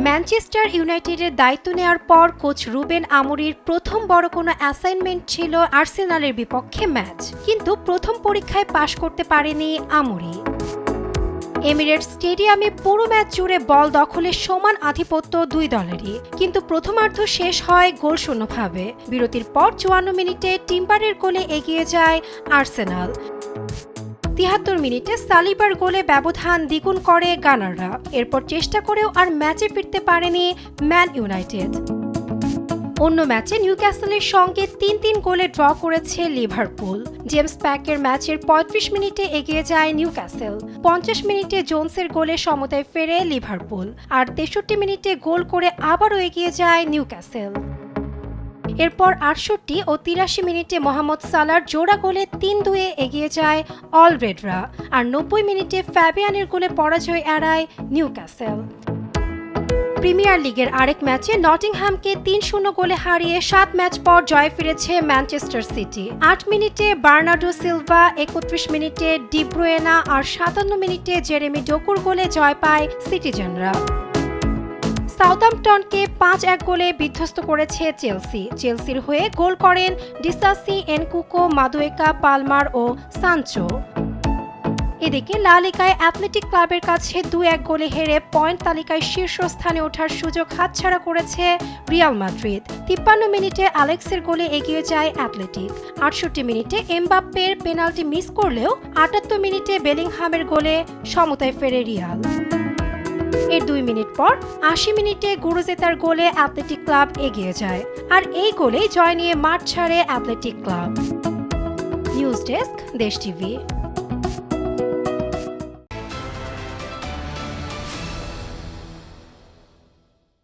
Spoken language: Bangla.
ম্যানচেস্টার ইউনাইটেডের দায়িত্ব নেওয়ার পর কোচ রুবেন আমোরির প্রথম বড় কোনো অ্যাসাইনমেন্ট ছিল আর্সেনালের বিপক্ষে ম্যাচ, কিন্তু প্রথম পরীক্ষায় পাশ করতে পারেনি আমোরি। এমিরেটস স্টেডিয়ামে পুরো ম্যাচ জুড়ে বল দখলের সমান আধিপত্য দুই দলেরই, কিন্তু প্রথমার্ধ শেষ হয় গোলশূন্যভাবে। বিরতির পর ৫৪ মিনিটে টিম্বারের গোলে এগিয়ে যায় আর্সেনাল। ৭৩ মিনিটে সালিবার গোলে ব্যবধান দ্বিগুণ করে গানাররা। এরপর চেষ্টা করেও আর ম্যাচে ফিরতে পারেনি ম্যান ইউনাইটেড। অন্য ম্যাচে নিউক্যাসলের সঙ্গে ৩-৩ গোলে ড্র করেছে লিভারপুল। জেমস প্যাকের ম্যাচের ৩৫ মিনিটে এগিয়ে যায় নিউক্যাসল। ৫০ মিনিটে জোনসের গোলে সমতায় ফেরে লিভারপুল, আর ৬৩ মিনিটে গোল করে আবারও এগিয়ে যায় নিউক্যাসল। এরপর ৬৮ ও ৮৩ মিনিটে মোহাম্মদ সালার জোড়া গোলে ৩-২ এগিয়ে যায় অল রেডরা, আর ৯০ মিনিটে ফ্যাবিয়ানের গোলে পরাজয় এড়ায় নিউক্যাসল। প্রিমিয়ার লিগের আরেক ম্যাচে নটিংহ্যামকে ৩-০ গোলে হারিয়ে ৭ ম্যাচ পর জয় ফিরেছে ম্যানচেস্টার সিটি। ৮ মিনিটে বার্নার্ডো সিলভা, ৩১ মিনিটে ডি ব্রুয়েনা আর ৫৭ মিনিটে জেরেমি ডোকুর গোলে জয় পায় সিটিজেনরা। সাউদাম্পটনকে ৫-১ গোলে বিধ্বস্ত করেছে চেলসির হয়ে গোল করেন ডিসাসি, এনকুকো, মাদুয়েকা, পালমার ও সানচো। এদিকে লা লিগায় অ্যাথলেটিক ক্লাবের কাছে ২-১ গোলে হেরে পয়েন্ট তালিকায় শীর্ষস্থানে ওঠার সুযোগ হাতছাড়া করেছে রিয়াল মাদ্রিদ। ৫৩ মিনিটে অ্যালেক্সের গোলে এগিয়ে যায় অ্যাথলেটিক। ৬৮ মিনিটে এমবাপ্পের পেনাল্টি মিস করলেও ৭৮ মিনিটে বেলিংহামের গোলে সমতায় ফেরে রিয়াল। এর ২ মিনিট পর ৮০ মিনিটে গুরুজেতার গোলে অ্যাথলেটিক ক্লাব এগিয়ে যায়, আর এই গোলেই জয় নিয়ে মাঠ ছাড়ে অ্যাথলেটিক ক্লাব। নিউজ ডেস্ক, দেশ টিভি।